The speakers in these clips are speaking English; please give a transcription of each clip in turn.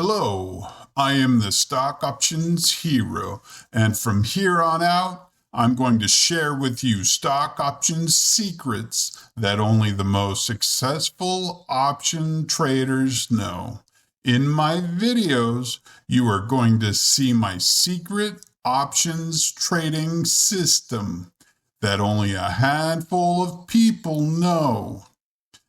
Hello, I am the Stock Options Hero, and from here on out, I'm going to share with you stock options secrets that only the most successful option traders know. In my videos, you are going to see my secret options trading system that only a handful of people know.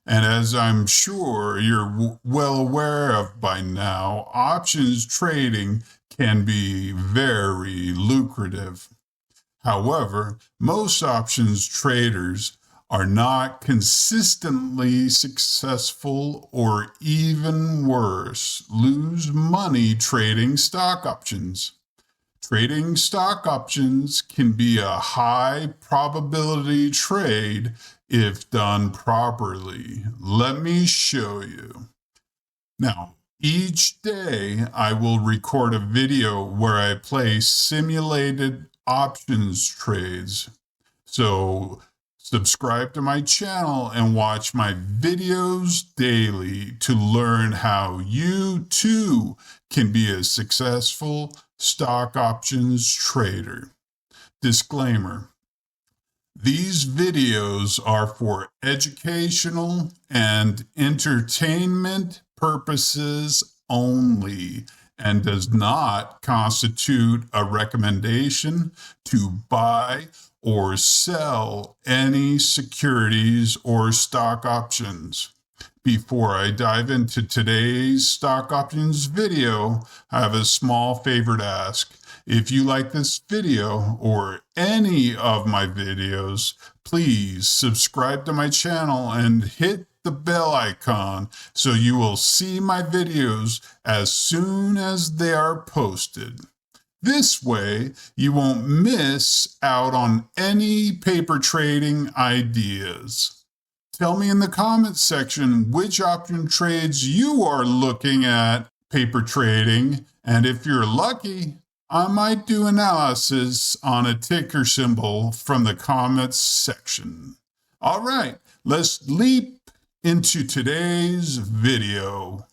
And as I'm sure you're well aware of by now, options trading can be very lucrative. However, most options traders are not consistently successful, or even worse, lose money trading stock options. Trading stock options can be a high probability trade if done properly. Let me show you. Now, each day I will record a video where I play simulated options trades. So subscribe to my channel and watch my videos daily to learn how you too can be a successful stock options trader. Disclaimer: these videos are for educational and entertainment purposes only and does not constitute a recommendation to buy or sell any securities or stock options. Before I dive into today's stock options video, I have a small favor to ask. If you like this video or any of my videos, please subscribe to my channel and hit the bell icon so you will see my videos as soon as they are posted. This way, you won't miss out on any paper trading ideas. Tell me in the comments section which option trades you are looking at paper trading, and if you're lucky, I might do analysis on a ticker symbol from the comments section. All right, let's leap into today's video.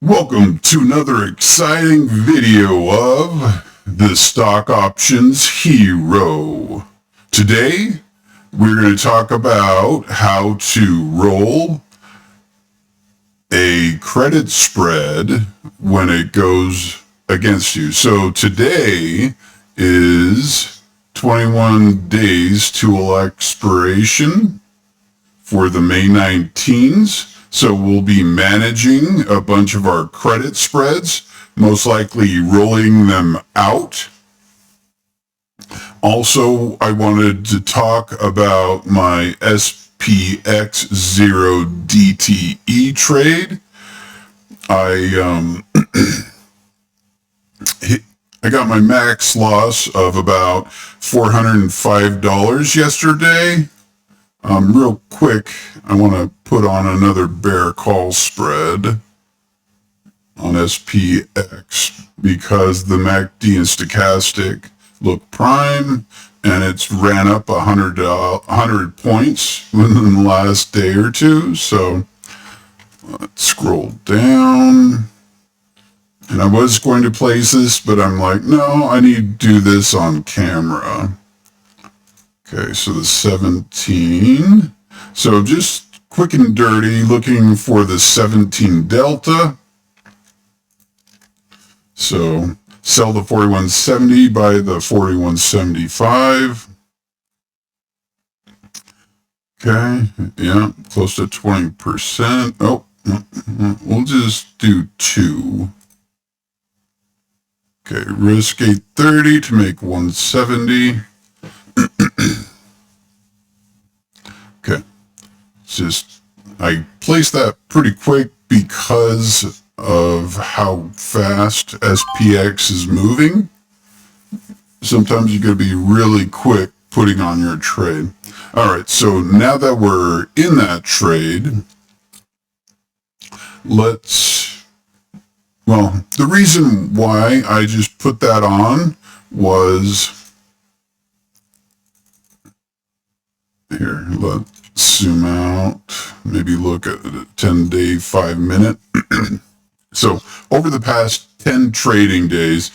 Welcome to another exciting video of the Stock Options Hero. Today, we're going to talk about how to roll a credit spread when it goes against you. So today is 21 days to expiration for the May 19s. So we'll be managing a bunch of our credit spreads, most likely rolling them out. Also, I wanted to talk about my SPX0 DTE trade. I got my max loss of about $405 yesterday. Real quick, I want to put on another bear call spread on SPX because the MACD and stochastic look prime, and it's ran up 100 points within the last day or two. So let's scroll down. And I was going to place this, but I'm like, no, I need to do this on camera. Okay, so the 17. So just quick and dirty, looking for the 17 delta. So sell the 4170, buy the 4175. Okay, yeah, close to 20%. Oh, we'll just do 2. Okay, risk 830 to make 170. Okay, just, I placed that pretty quick because of how fast SPX is moving. Sometimes you gotta be really quick putting on your trade. All right, so now that we're in that trade, well, the reason why I just put that on was, here, let's zoom out, maybe look at a 10-day, 5-minute. So over the past 10 trading days,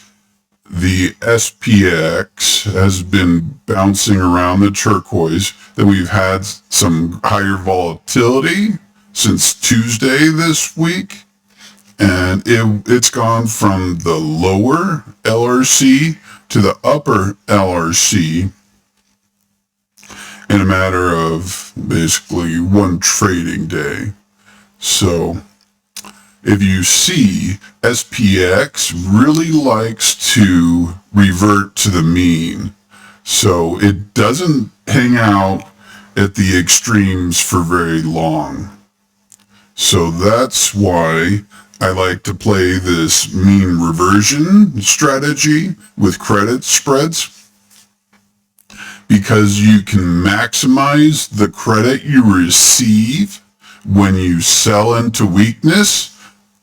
the SPX has been bouncing around the turquoise. Then we've had some higher volatility since Tuesday this week. And it's gone from the lower LRC to the upper LRC in a matter of basically one trading day. So if you see, SPX really likes to revert to the mean. So it doesn't hang out at the extremes for very long. So that's why I like to play this mean reversion strategy with credit spreads, because you can maximize the credit you receive when you sell into weakness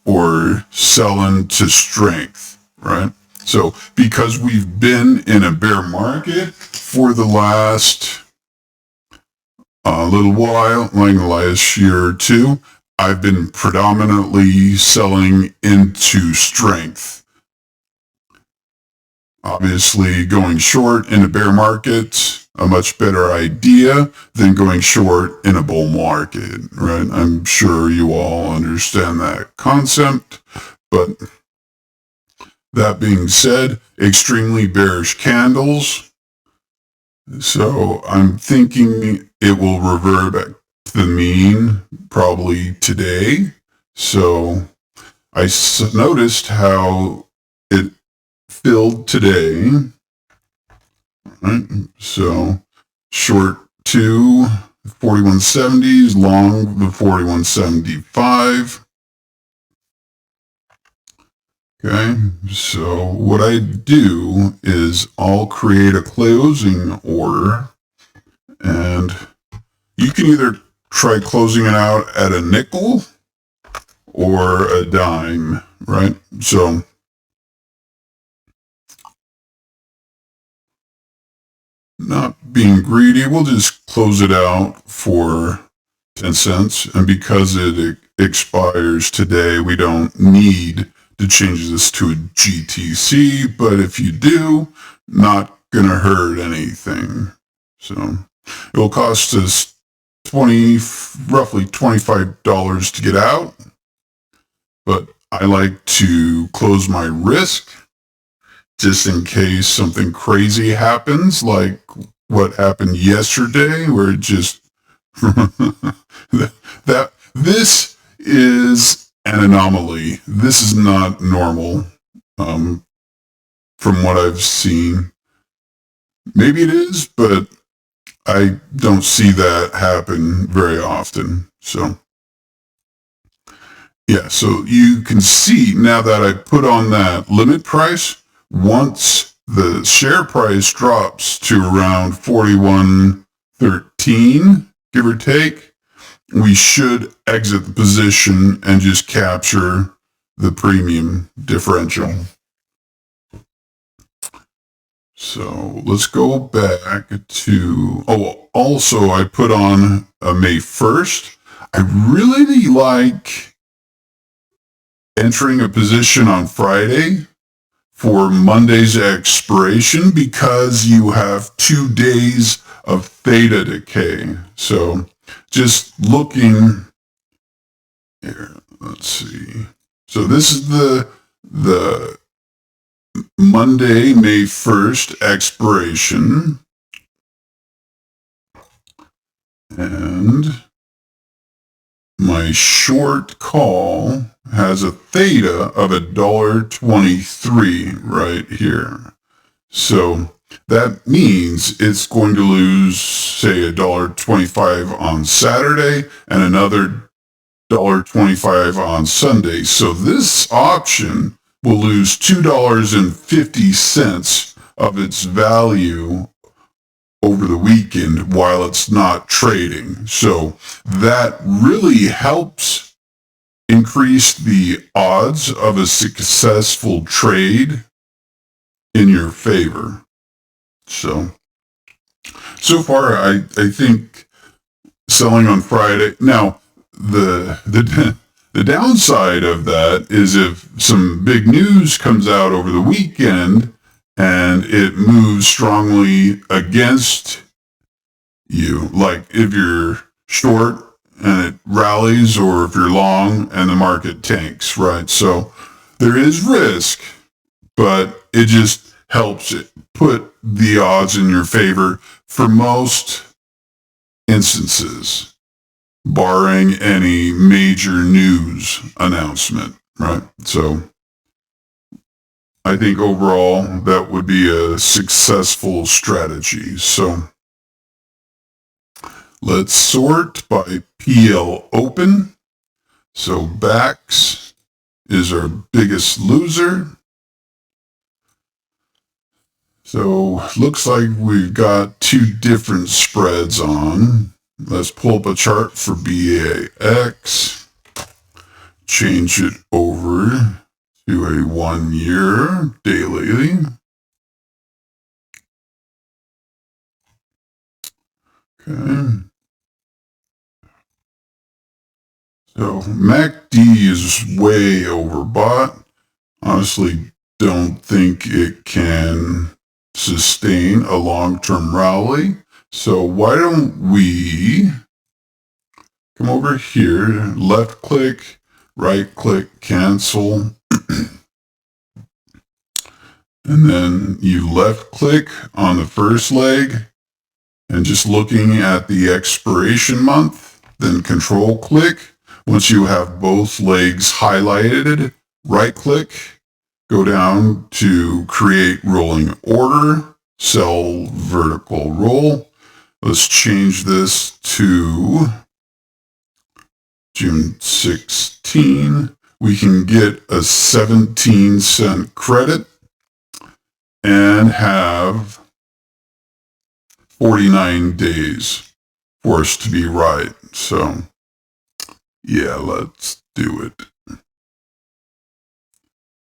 or sell into strength, right? So because we've been in a bear market for the last little while, like the last year or two, I've been predominantly selling into strength. Obviously, going short in a bear market, a much better idea than going short in a bull market, right? I'm sure you all understand that concept, but that being said, extremely bearish candles. So I'm thinking it will revert back to the mean probably today. So I noticed how it filled today. Right? So short to 4170s, long the 4175. Okay, so what I do is I'll create a closing order, and you can either try closing it out at a nickel or a dime, right? So not being greedy, we'll just close it out for 10 cents. And because it expires today, we don't need to change this to a GTC. But if you do, not going to hurt anything. So it will cost us roughly $25 to get out. But I like to close my risk just in case something crazy happens, like what happened yesterday, where it just that this is an anomaly. This is not normal, from what I've seen. Maybe it is, but I don't see that happen very often. So yeah, so you can see now that I put on that limit price, once the share price drops to around 41.13, give or take, we should exit the position and just capture the premium differential. So let's go back to, also I put on May 1st. I really like entering a position on Friday for Monday's expiration, because you have 2 days of theta decay. So just looking here, let's see. So this is the Monday, May 1st expiration. And my short call has a theta of $1.23 right here. So that means it's going to lose, say, $1.25 on Saturday and another $1.25 on Sunday. So this option will lose $2.50 of its value over the weekend while it's not trading. So that really helps increase the odds of a successful trade in your favor. So far, I think selling on Friday. Now, the The downside of that is if some big news comes out over the weekend and it moves strongly against you, like if you're short and it rallies, or if you're long and the market tanks, right? So there is risk, but it just helps it put the odds in your favor for most instances, barring any major news announcement, right? So I think overall that would be a successful strategy. So let's sort by PL open. So Bax is our biggest loser. So looks like we've got two different spreads on. Let's pull up a chart for BAX. Change it over to a 1 year daily. Okay. So MACD is way overbought. Honestly, don't think it can sustain a long-term rally. So why don't we come over here, left click, right click, cancel, and then you left click on the first leg, and just looking at the expiration month, then control click. Once you have both legs highlighted, right click, go down to create rolling order, sell vertical roll. Let's change this to June 16. We can get a 17-cent credit and have 49 days for us to be right. So yeah, let's do it.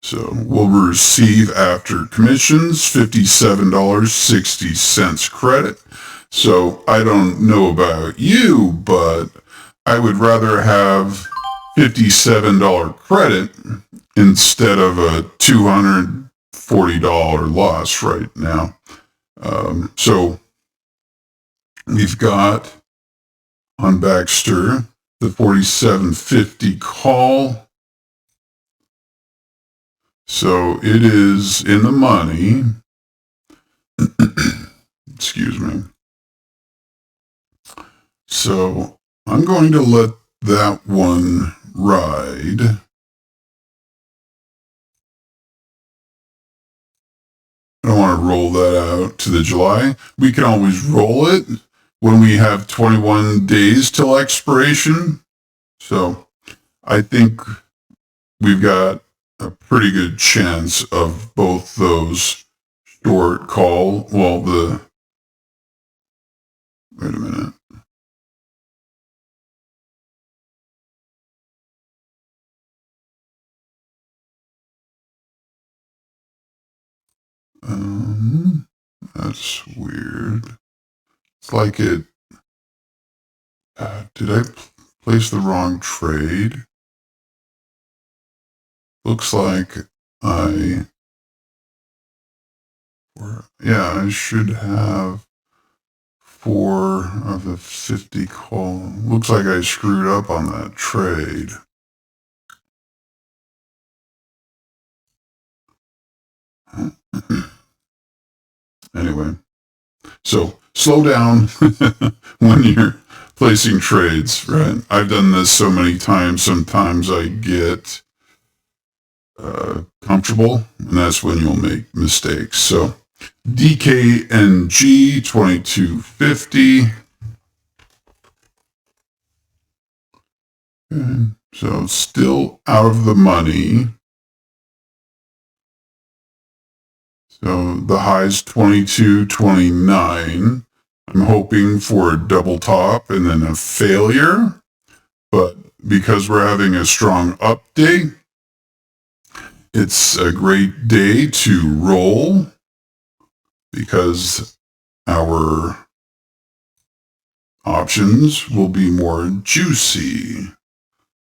So we'll receive after commissions $57.60 credit. So I don't know about you, but I would rather have $57 credit instead of a $240 loss right now. So we've got on Baxter the 47.50 call. So it is in the money. Excuse me. So I'm going to let that one ride. I don't want to roll that out to the July. We can always roll it when we have 21 days till expiration. So I think we've got a pretty good chance of both those short call. Well, wait a minute. That's weird. It's like it, did I place the wrong trade? Looks like I should have 4 of the 50 call. Looks like I screwed up on that trade. Anyway, so slow down when you're placing trades, right? I've done this so many times. Sometimes I get comfortable, and that's when you'll make mistakes. So DKNG 2250. Okay. So still out of the money. So the high's 22.29. I'm hoping for a double top and then a failure. But because we're having a strong update, it's a great day to roll because our options will be more juicy.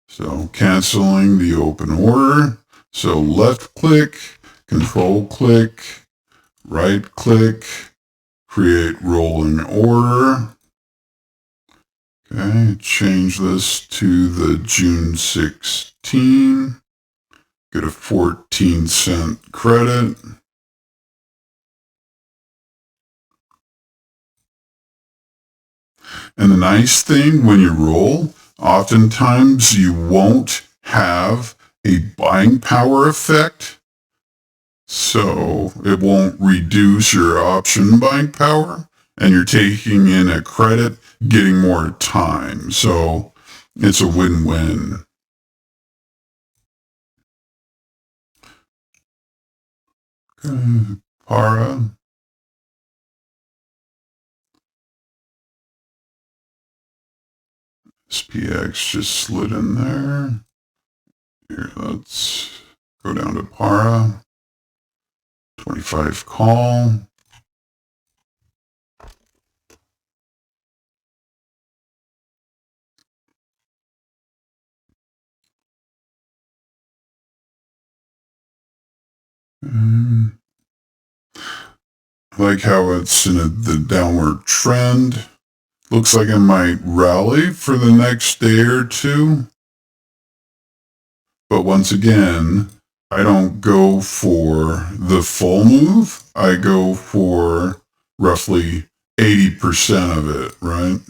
So canceling the open order. So left click, control click, right click, create rolling order. Okay, change this to the June 16. Get a 14-cent credit. And the nice thing when you roll, oftentimes you won't have a buying power effect. So it won't reduce your option buying power, and you're taking in a credit, getting more time. So it's a win-win. Okay, Para. SPX just slid in there. Here, let's go down to Para. 25 call. I like how it's in the downward trend. Looks like it might rally for the next day or two. But once again, I don't go for the full move. I go for roughly 80% of it, right?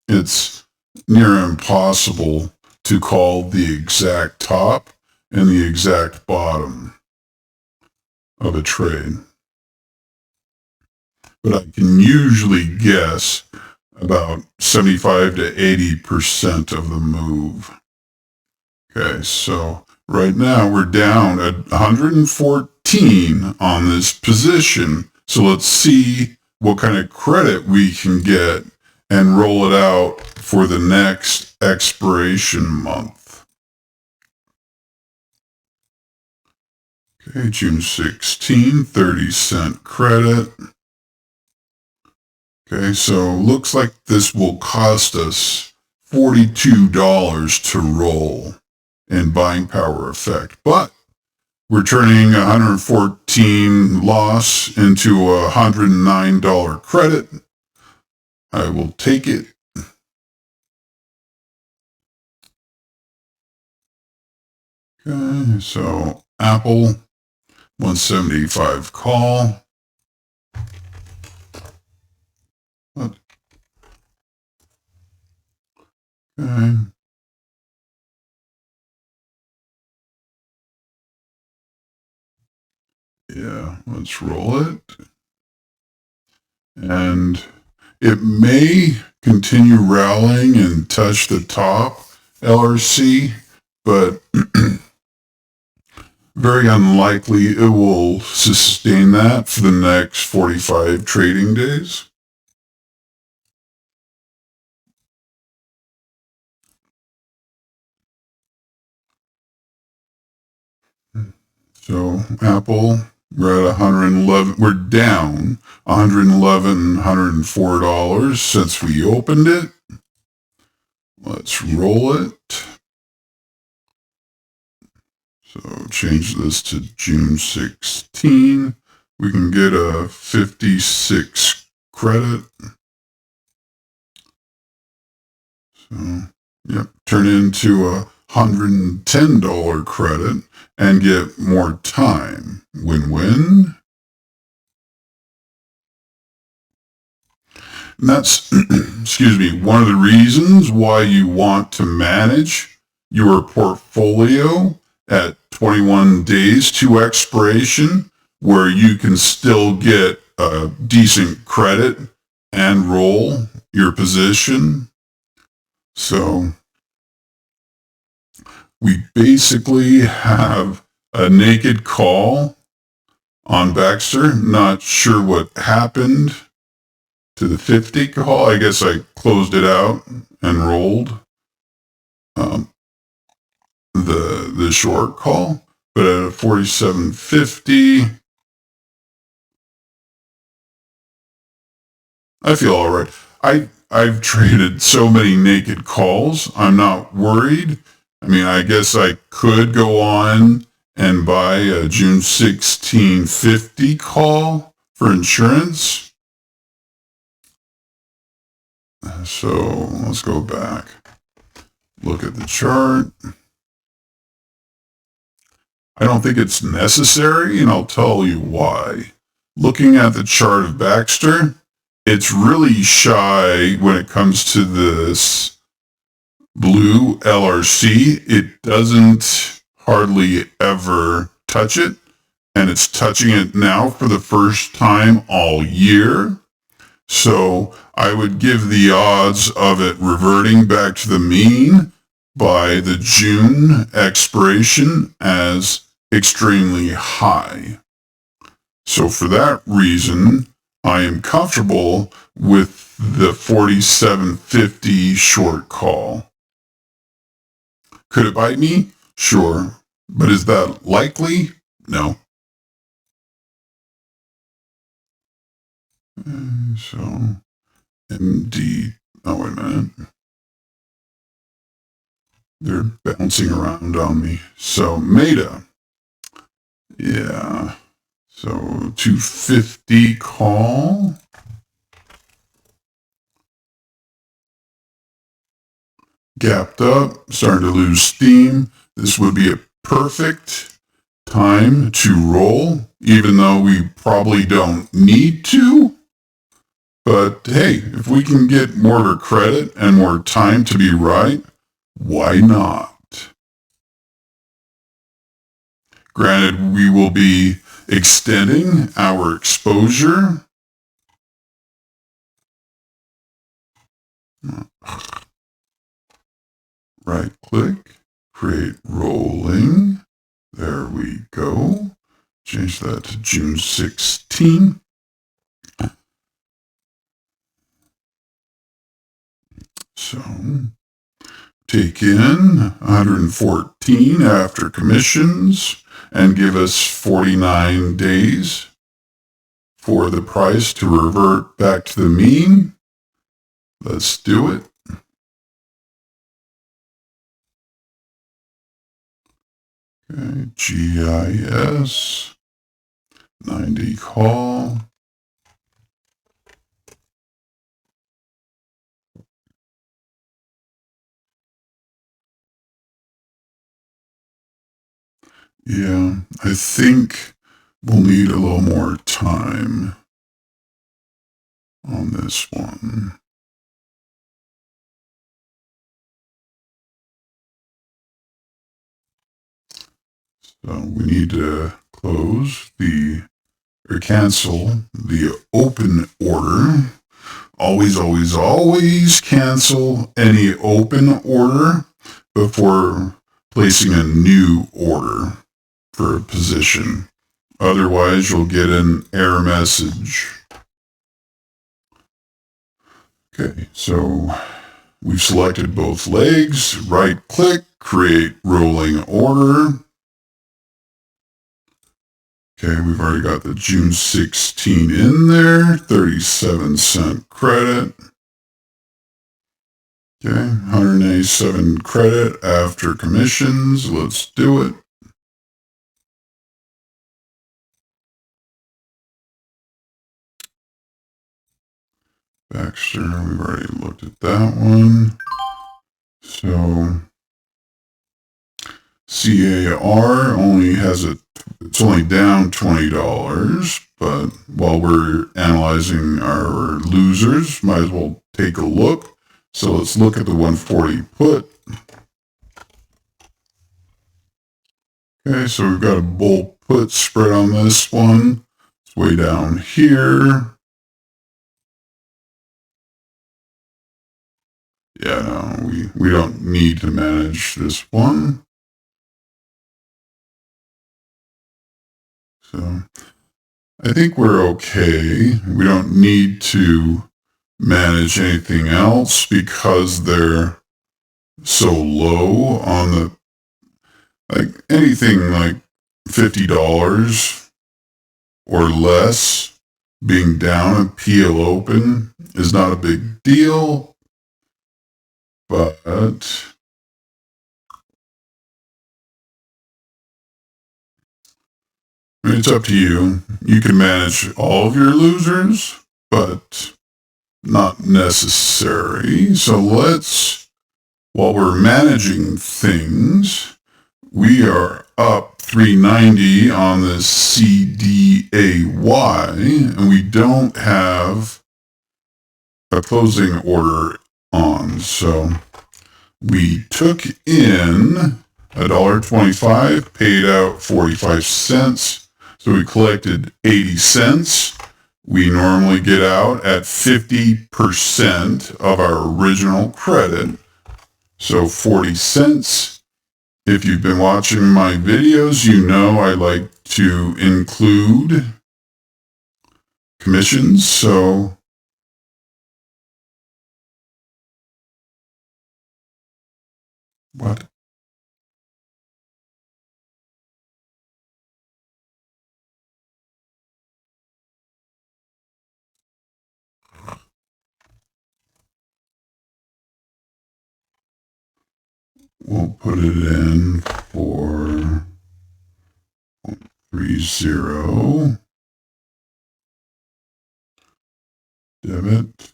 It's near impossible to call the exact top and the exact bottom of a trade. But I can usually guess about 75 to 80% of the move. Okay, so right now we're down at 114 on this position. So let's see what kind of credit we can get and roll it out for the next expiration month. Okay, June 16, 30-cent credit. Okay, so looks like this will cost us $42 to roll in buying power effect, but we're turning 114 loss into a $109 credit. I will take it. Okay, so Apple 175 call. Okay. Yeah, let's roll it. And it may continue rallying and touch the top LRC, but very unlikely it will sustain that for the next 45 trading days. So Apple, we're at 111. We're down 111, $104 since we opened it. Let's roll it. So change this to June 16. We can get a 56 credit. So, yep, turn into a $110 credit and get more time. Win-win. And that's, excuse me, one of the reasons why you want to manage your portfolio at 21 days to expiration, where you can still get a decent credit and roll your position. So we basically have a naked call on Baxter. Not sure what happened to the 50 call. I guess I closed it out and rolled the short call. But at a 47.50, I feel all right. I've traded so many naked calls. I'm not worried. I mean, I guess I could go on and buy a June 1650 call for insurance. So let's go back. Look at the chart. I don't think it's necessary, and I'll tell you why. Looking at the chart of Baxter, it's really shy when it comes to this blue LRC. It doesn't hardly ever touch it, and it's touching it now for the first time all year. So I would give the odds of it reverting back to the mean by the June expiration as extremely high. So for that reason, I am comfortable with the 47.50 short call. Could it bite me? Sure. But is that likely? No. So, MD, oh wait a minute. They're bouncing around on me. So, Meta. Yeah. So, 250 call. Gapped up, starting to lose steam. This would be a perfect time to roll, even though we probably don't need to. But hey, if we can get more credit and more time to be right, why not? Granted, we will be extending our exposure. Right click, create rolling. There we go. Change that to June 16. So take in 114 after commissions and give us 49 days for the price to revert back to the mean. Let's do it. Okay, GIS, 90 call. Yeah, I think we'll need a little more time on this one. So we need to cancel the open order. Always, always, always cancel any open order before placing a new order for a position. Otherwise, you'll get an error message. Okay, so we've selected both legs. Right click, create rolling order. Okay, we've already got the June 16 in there, 37-cent credit. Okay, 187 credit after commissions. Let's do it. Baxter, we've already looked at that one. So CAR only has it's only down $20, but while we're analyzing our losers, might as well take a look. So let's look at the 140 put. Okay, so we've got a bull put spread on this one. It's way down here. Yeah, no, we don't need to manage this one. So I think we're okay. We don't need to manage anything else because they're so low on the, like anything like $50 or less being down at PL open is not a big deal, but It's up to you. You can manage all of your losers, but not necessary. So while we're managing things, we are up 390 on the CDAY, and we don't have a closing order on. So we took in $1.25, paid out 45 cents. So we collected 80 cents. We normally get out at 50% of our original credit. So 40 cents. If you've been watching my videos, you know I like to include commissions. So what? We'll put it in for 30 debit.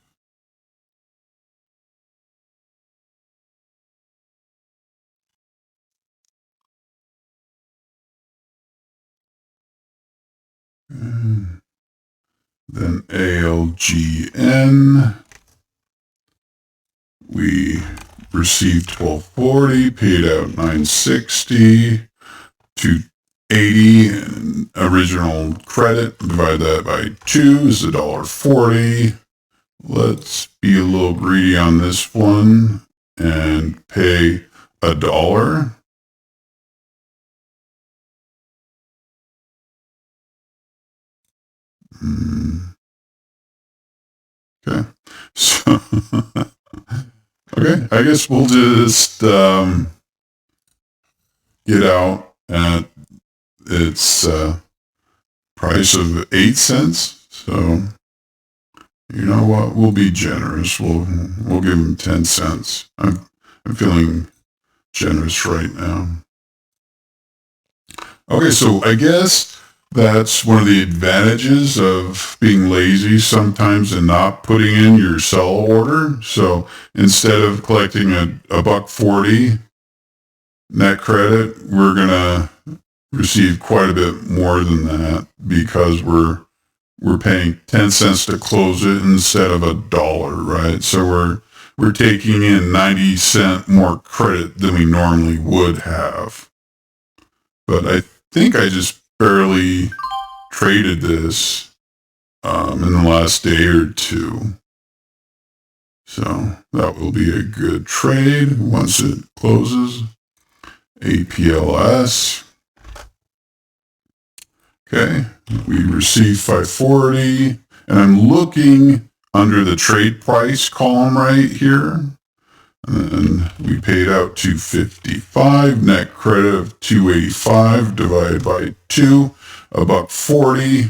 And then ALGN. We received $12.40, paid out $9.60, $2.80, and original credit. Divide that by 2 is $1.40. Let's be a little greedy on this one and pay $1. Okay, so okay, I guess we'll just get out at its price of 8 cents. So you know what? We'll be generous. We'll give him 10 cents. I'm feeling generous right now. Okay, so I guess that's one of the advantages of being lazy sometimes and not putting in your sell order. So instead of collecting a $1.40 net credit, we're gonna receive quite a bit more than that because we're paying 10 cents to close it instead of $1, right? So we're taking in 90 cent more credit than we normally would have. But I think I just barely traded this in the last day or two. So that will be a good trade once it closes. APLS. Okay, we received 540, and I'm looking under the trade price column right here. And we paid out $2.55, net credit of $2.85 divided by 2, $1.40.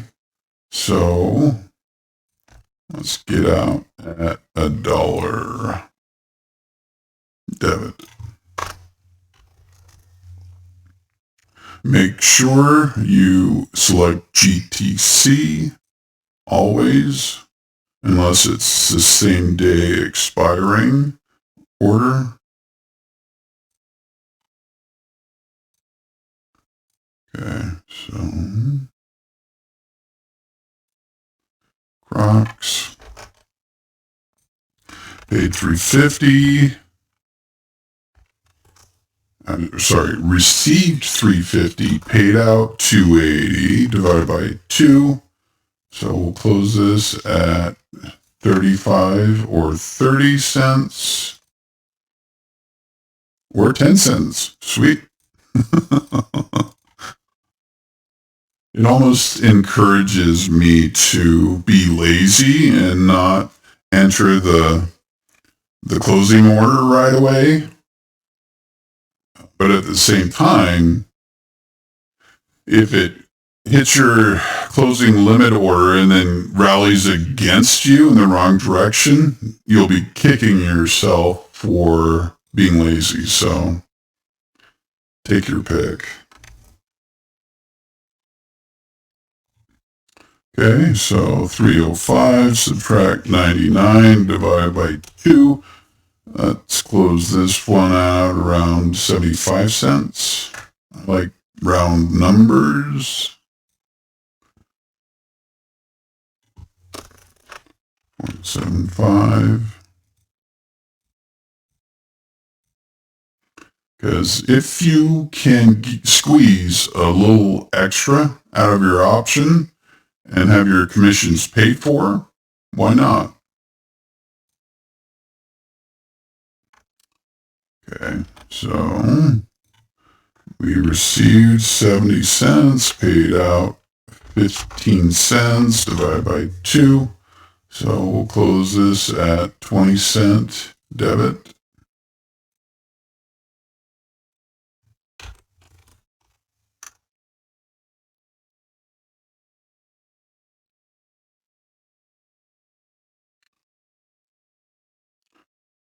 So let's get out at $1 debit. Make sure you select GTC always, unless it's the same day expiring order. Okay, so Crocs paid $3.50. Received $3.50, paid out $2.80 divided by 2. So we'll close this at 35 or 30 cents or 10 cents. Sweet. It almost encourages me to be lazy and not enter the closing order right away. But at the same time, if it hits your closing limit order and then rallies against you in the wrong direction, you'll be kicking yourself for being lazy. So take your pick. Okay, so 305 subtract 99 divided by 2. Let's close this one out around 75 cents. I like round numbers. 0.75. Because if you can squeeze a little extra out of your option and have your commissions paid for, why not? Okay, so we received 70 cents, paid out 15 cents, divided by 2. So we'll close this at 20-cent debit.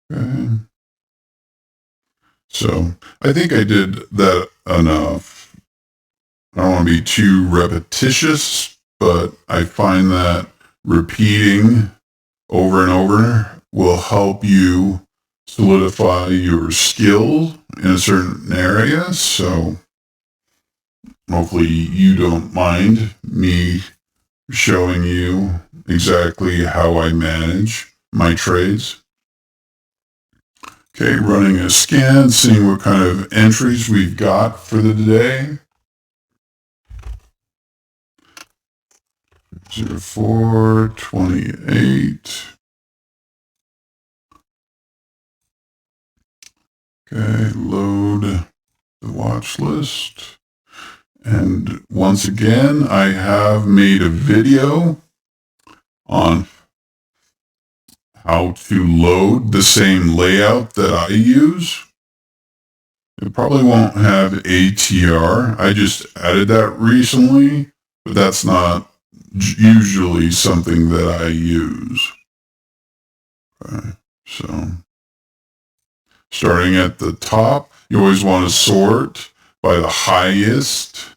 Okay. So I think I did that enough. I don't want to be too repetitious, but I find that repeating over and over will help you solidify your skill in a certain area. So hopefully you don't mind me showing you exactly how I manage my trades. Okay, running a scan, seeing what kind of entries we've got for the day. 0428. Okay, load the watch list. And once again, I have made a video on how to load the same layout that I use. It probably won't have ATR. I just added that recently, but that's not usually something that I use. Okay, so starting at the top, you always want to sort by the highest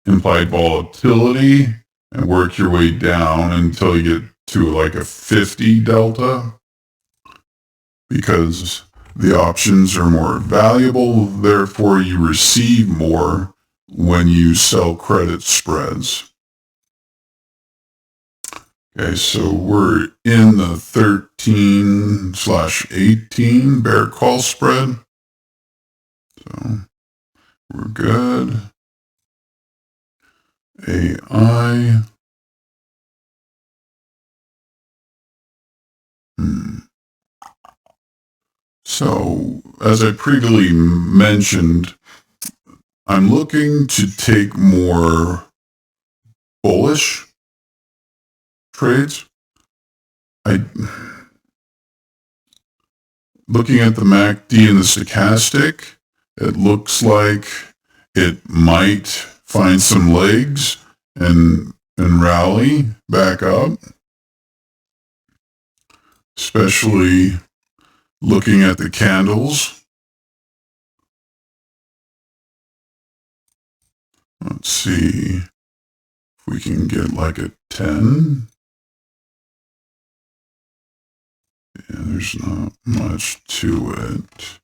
implied volatility and work your way down until you get to like a 50 delta, because the options are more valuable, therefore you receive more when you sell credit spreads. Okay, so we're in the 13/18 bear call spread. So we're good. AI. So, as I previously mentioned, I'm looking to take more bullish trades. Looking at the MACD and the stochastic, it looks like it might find some legs and rally back up, especially looking at the candles. Let's see if we can get like a 10. Yeah, there's not much to it.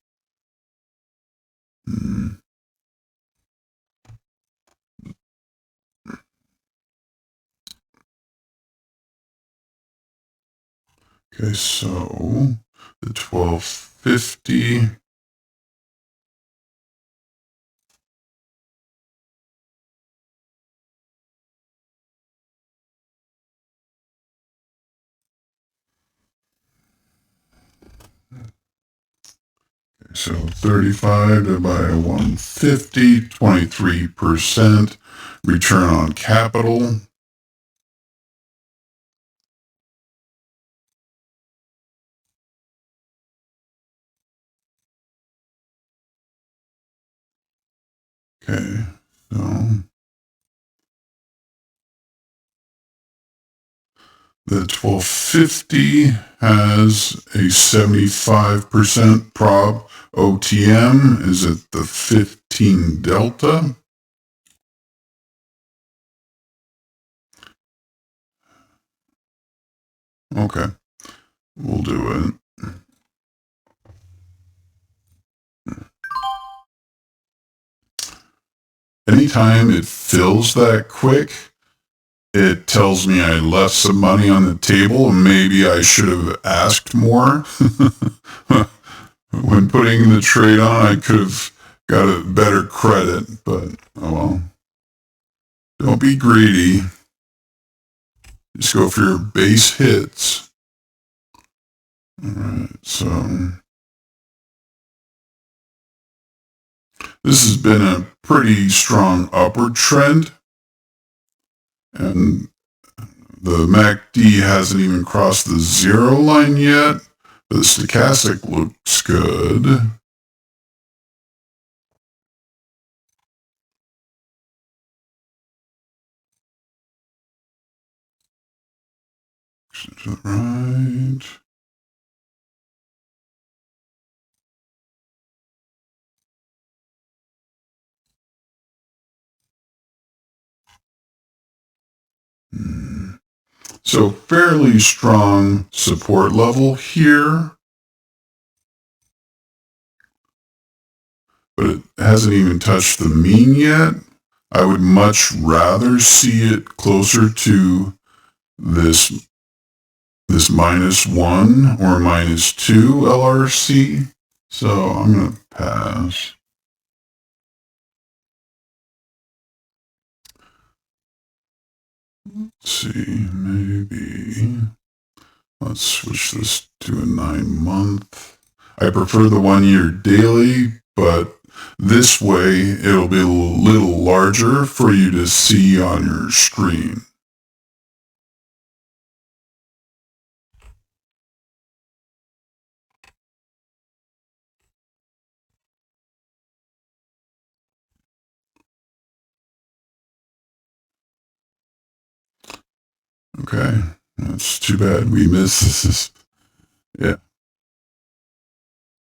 Okay, so the 1250. So 35 divided by 150, 23% return on capital. Okay, so the 1250 has a 75% prob. OTM is at the 15 delta. Okay, we'll do it. Anytime it fills that quick, it tells me I left some money on the table and maybe I should have asked more. When putting the trade on, I could have got a better credit, but oh well. Don't be greedy. Just go for your base hits. Alright, so this has been a pretty strong upward trend, and the MACD hasn't even crossed the 0 line yet, but the stochastic looks good. To the right. So fairly strong support level here, but it hasn't even touched the mean yet. I would much rather see it closer to this -1 or -2 LRC. So I'm going to pass. Let's see, maybe let's switch this to a 9-month. I prefer the 1-year daily, but this way it'll be a little larger for you to see on your screen. Okay, that's too bad we missed this. Yeah.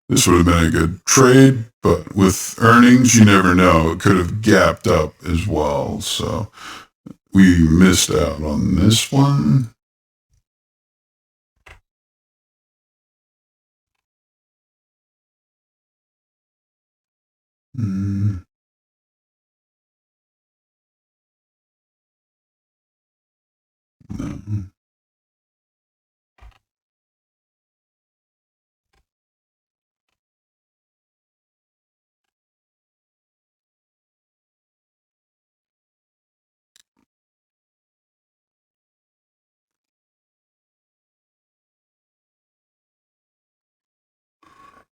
This would have been a good trade, but with earnings, you never know. It could have gapped up as well. So we missed out on this one. No.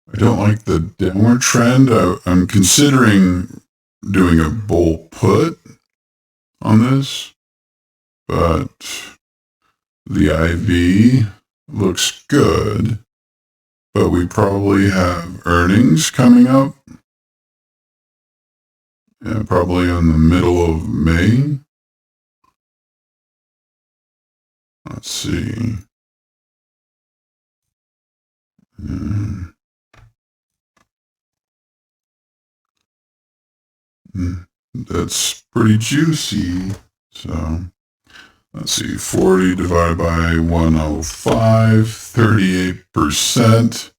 I don't like the downward trend. I'm considering doing a bull put on this, but the IV looks good, but we probably have earnings coming up, probably in the middle of May. Let's see. That's pretty juicy. So let's see, 40 divided by 105, 38%.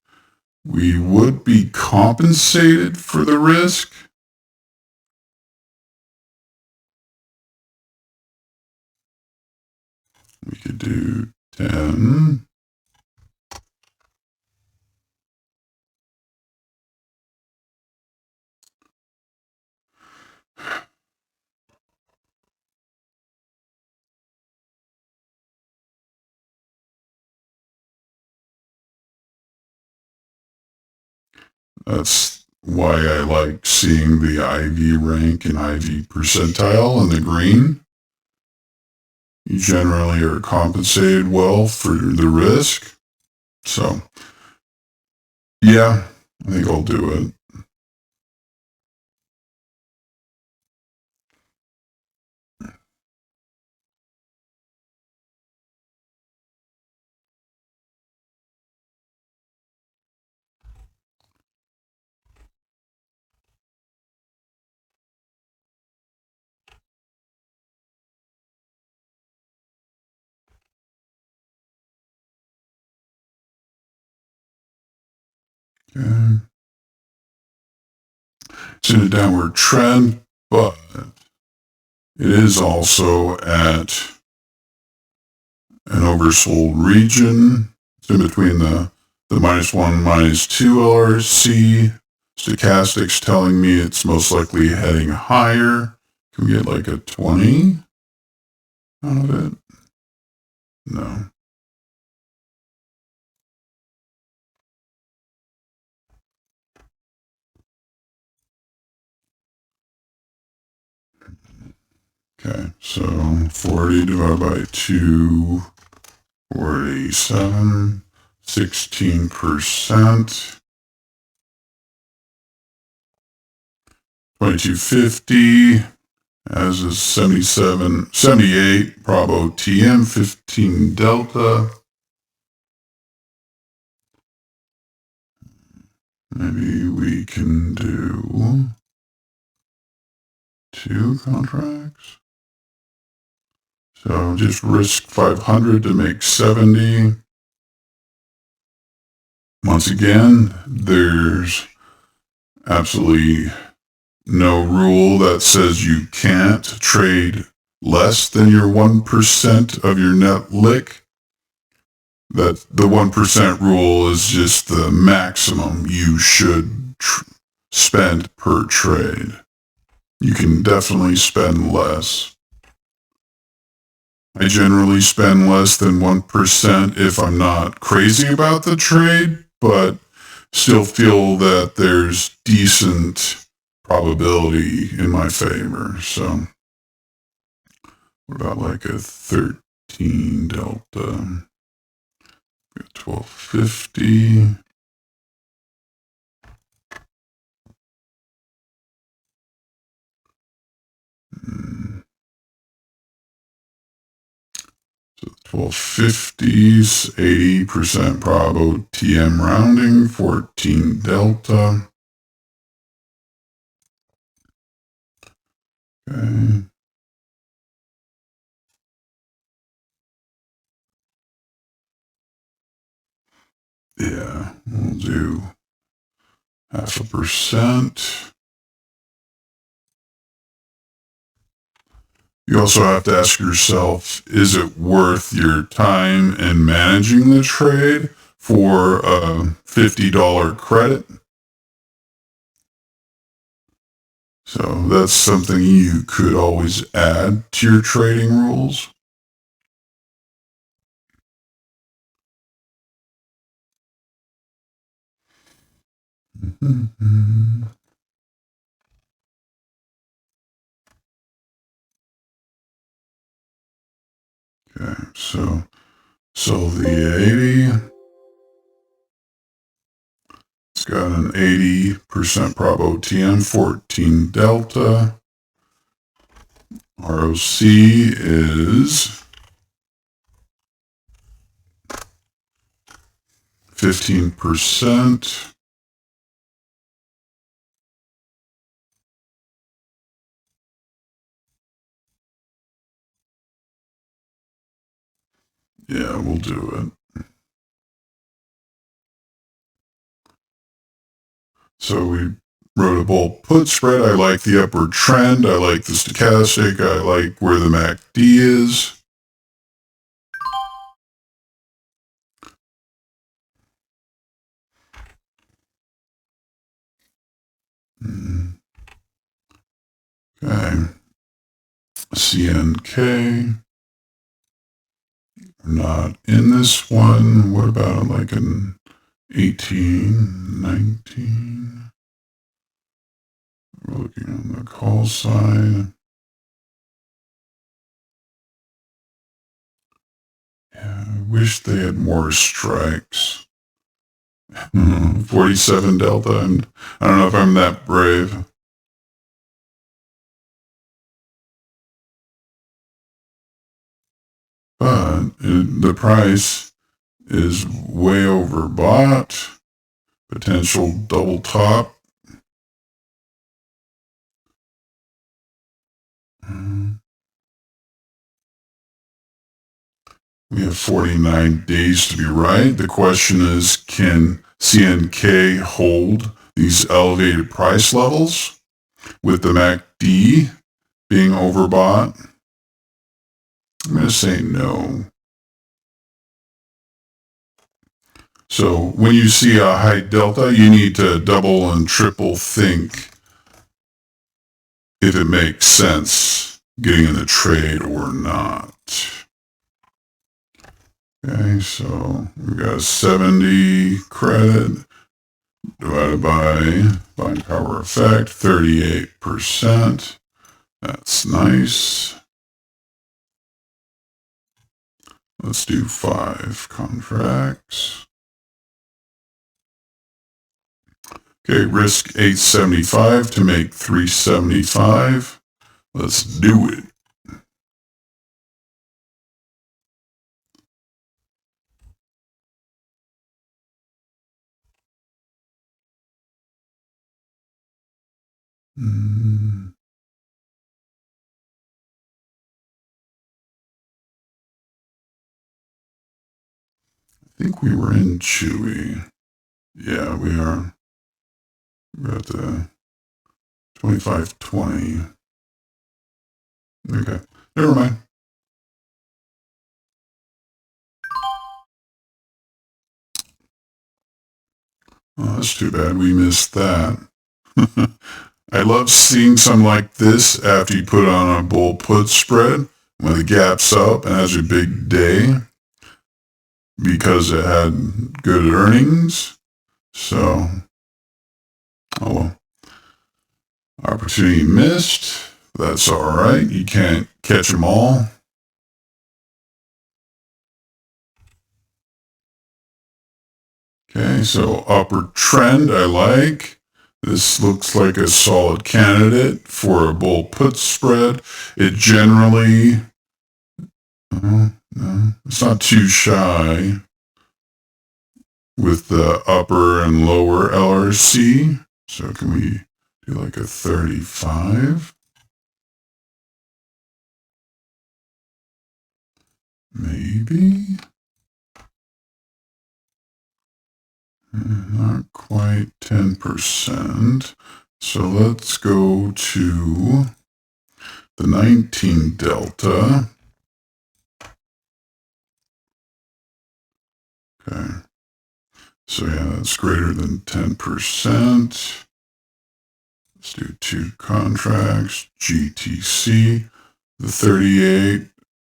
We would be compensated for the risk. We could do 10. That's why I like seeing the IV rank and IV percentile in the green. You generally are compensated well for the risk. So, yeah, I think I'll do it. Okay. It's in a downward trend, but it is also at an oversold region. It's in between the -1, -2 LRC. Stochastics telling me it's most likely heading higher. Can we get like a 20 out of it? No. Okay, so 40 divided by 2, 47, 16%. 2250, as is 77, 78, Bravo TM, 15 Delta. Maybe we can do 2 contracts. So just risk 500 to make 70. Once again, there's absolutely no rule that says you can't trade less than your 1% of your net lick. That the 1% rule is just the maximum you should spend per trade. You can definitely spend less. I generally spend less than 1% if I'm not crazy about the trade, but still feel that there's decent probability in my favor. So what about like a 13 Delta? 1250. So 1250s, 80% Bravo TM rounding, 14 Delta. Okay. Yeah, we'll do 0.5%. You also have to ask yourself, is it worth your time in managing the trade for a $50 credit? So that's something you could always add to your trading rules. Okay, so the 80. It's got an 80% Bravo TM, 14 Delta. ROC is 15%. Yeah, we'll do it. So we wrote a bull put spread. I like the upward trend. I like the stochastic. I like where the MACD is. Okay. CNK. Not in this one. What about like an 18, 19? We're looking on the call side. Yeah, I wish they had more strikes. 47 Delta, and I don't know if I'm that brave. But the price is way overbought. Potential double top. We have 49 days to be right. The question is, can CNK hold these elevated price levels with the MACD being overbought? I'm going to say no. So when you see a high delta, you need to double and triple think if it makes sense getting in the trade or not. Okay, so we got 70 credit divided by buying power effect, 38%. That's nice. Let's do 5 contracts. Okay, risk 875 to make 375. Let's do it. I think we were in Chewy. Yeah, we are. We're at the 25.20. Okay, never mind. Oh, that's too bad we missed that. I love seeing something like this after you put on a bull put spread when the gap's up and has a big day because it had good earnings. So, oh well. Opportunity missed. That's all right. You can't catch them all. Okay, so upward trend I like. This looks like a solid candidate for a bull put spread. It generally, no, it's not too shy with the upper and lower LRC. So can we do like a 35? Maybe? Not quite 10%. So let's go to the 19 delta. Okay. So yeah, that's greater than 10%. Let's do 2 contracts, GTC. The 38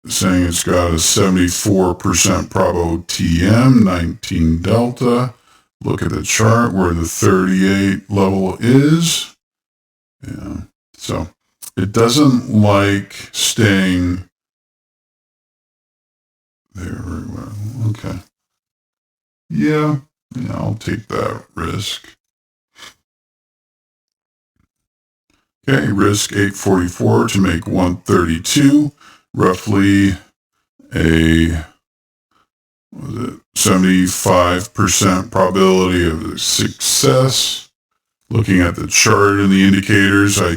saying it's got a 74% probo TM, 19 delta. Look at the chart where the 38 level is. Yeah, so it doesn't like staying there very well. Okay. Yeah, I'll take that risk. Okay, risk 844 to make 132, roughly a 75% probability of success. Looking at the chart and the indicators, I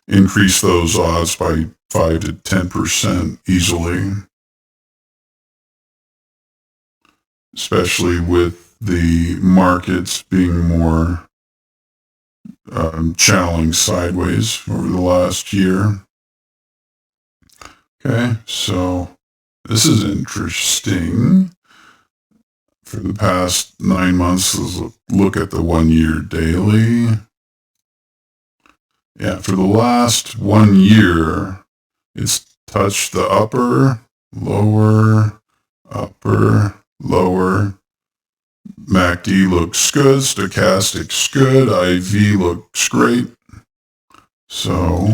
increase those odds by 5 to 10% easily, especially with the markets being more channeling sideways over the last year. Okay, so this is interesting. For the past 9 months, let's look at the 1 year daily. Yeah, for the last 1 year, it's touched the upper, lower, upper, lower. MACD looks good, stochastic's good, IV looks great. So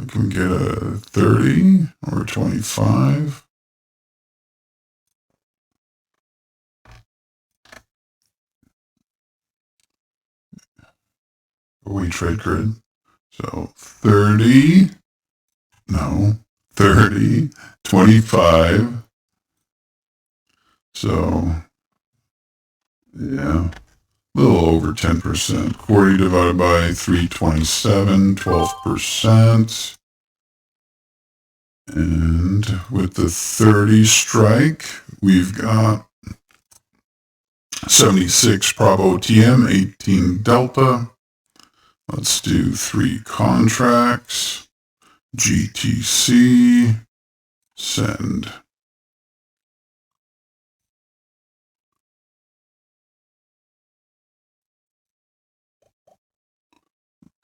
I can get a 30 or 25. We trade grid. So 30, no, 30, 25. So, yeah, a little over 10%. 40 divided by 327, 12%. And with the 30 strike, we've got 76 Bravo TM, 18 Delta. Let's do 3 contracts. GTC, send.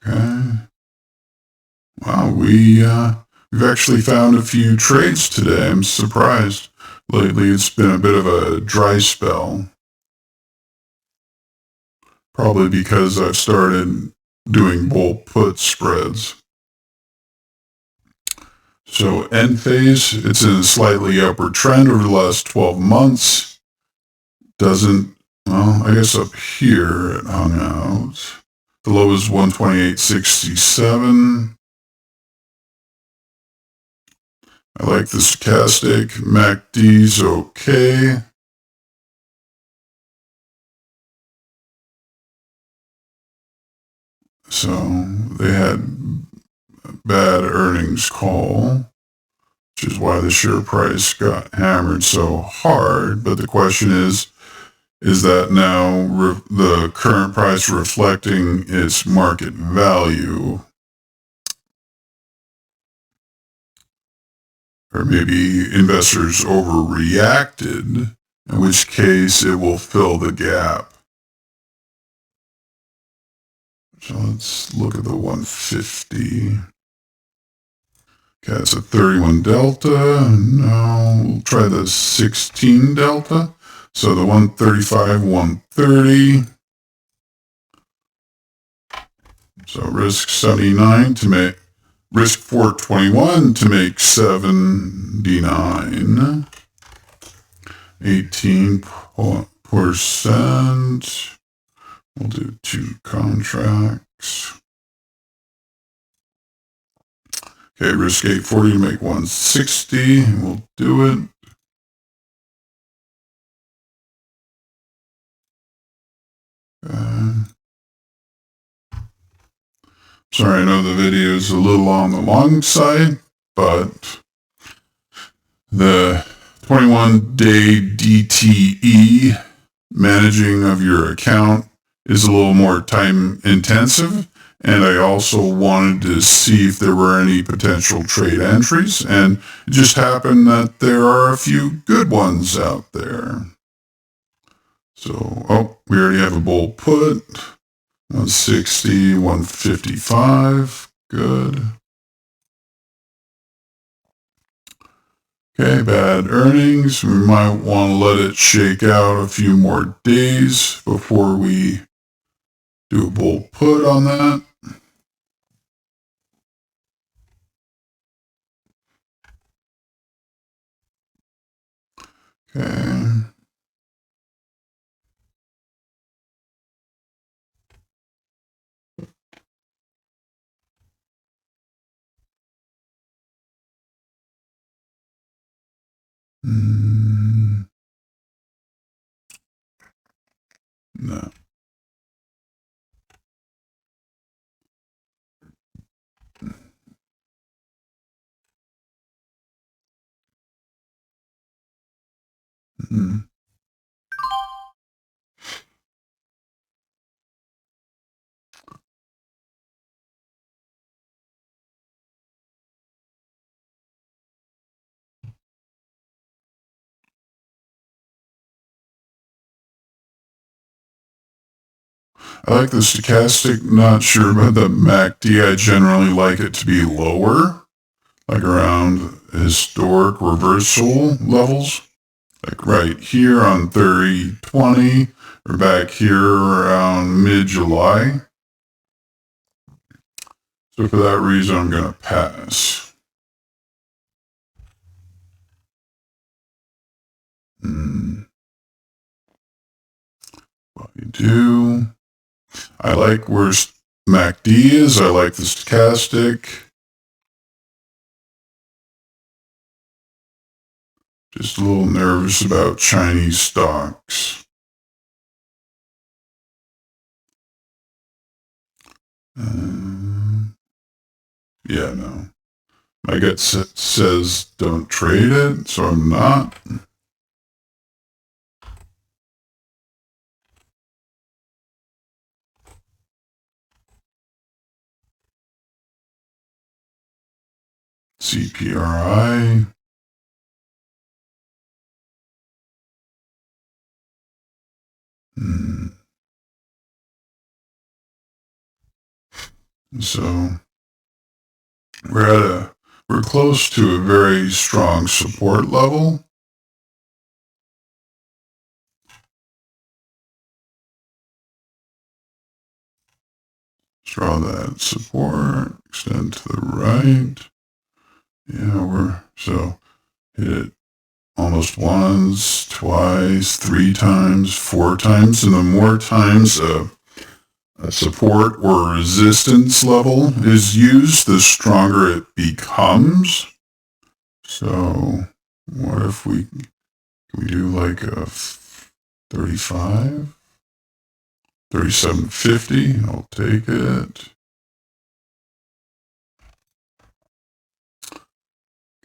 Okay. Wow, we've actually found a few trades today. I'm surprised. Lately, it's been a bit of a dry spell. Probably because I've started doing bull put spreads. So end phase, it's in a slightly upward trend over the last 12 months. Doesn't, well, I guess up here it hung out. The low is 128.67. I like the stochastic. MACD's okay. So they had a bad earnings call, which is why the share price got hammered so hard. But the question is that now the current price reflecting its market value? Or maybe investors overreacted, in which case it will fill the gap. So let's look at the 150. Okay, it's a 31 delta. No, we'll try the 16 delta. So the 135, 130. So risk 79 to make, risk 421 to make 79. 18%. We'll do 2 contracts. Okay, risk 840 to make 160. We'll do it. Sorry, I know the video is a little on the long side, but the 21-day DTE managing of your account is a little more time intensive. And I also wanted to see if there were any potential trade entries. And it just happened that there are a few good ones out there. So, oh, we already have a bull put. 160, 155. Good. Okay, bad earnings. We might want to let it shake out a few more days before we do a bull put on that. Okay. No. I like the stochastic, not sure about the MACD. I generally like it to be lower, like around historic reversal levels, like right here on 3020, or back here around mid-July. So for that reason, I'm going to pass. What we do. I like where MACD is. I like the stochastic. Just a little nervous about Chinese stocks. Yeah, no. My gut says don't trade it, so I'm not. CPRI. So we're close to a very strong support level. Draw that support, extend to the right. Yeah, hit it almost once, twice, 3 times, 4 times, and the more times a support or resistance level is used, the stronger it becomes. So what if can we do like a 35? 37.50, I'll take it.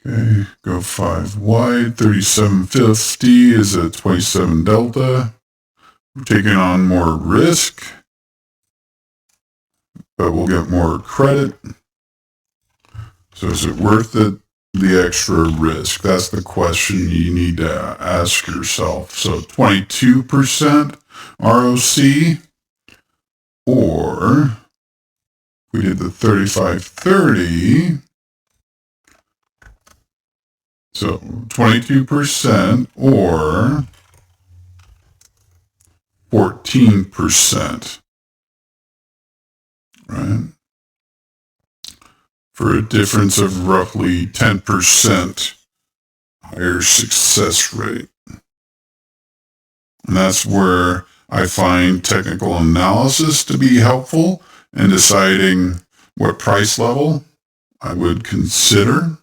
Okay, go 5 wide, 37.50 is a 27 delta. We're taking on more risk, but we'll get more credit. So is it worth it, the extra risk? That's the question you need to ask yourself. So 22% ROC, or we did the 35.30, so 22% or 14%, right? For a difference of roughly 10% higher success rate. And that's where I find technical analysis to be helpful in deciding what price level I would consider.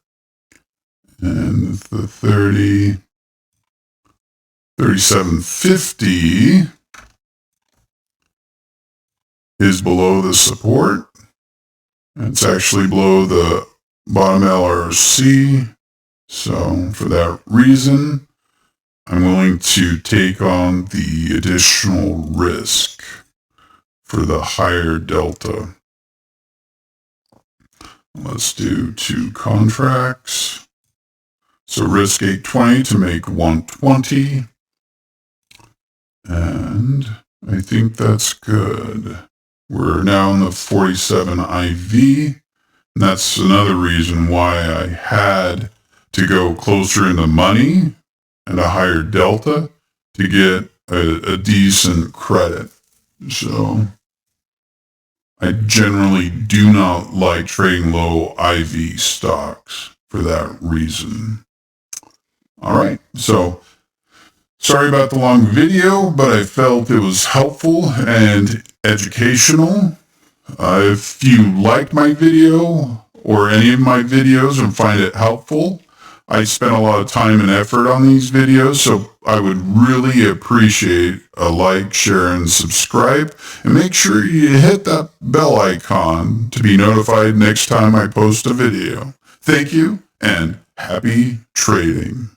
And the 37.50 is below the support. It's actually below the bottom LRC. So for that reason, I'm willing to take on the additional risk for the higher delta. Let's do 2 contracts. So risk 820 to make 120. And I think that's good. We're now in the 47 IV. And that's another reason why I had to go closer in the money and a higher delta to get a decent credit. So I generally do not like trading low IV stocks for that reason. All right, so sorry about the long video, but I felt it was helpful and educational. If you liked my video or any of my videos and find it helpful, I spent a lot of time and effort on these videos, so I would really appreciate a like, share, and subscribe. And make sure you hit that bell icon to be notified next time I post a video. Thank you, and happy trading.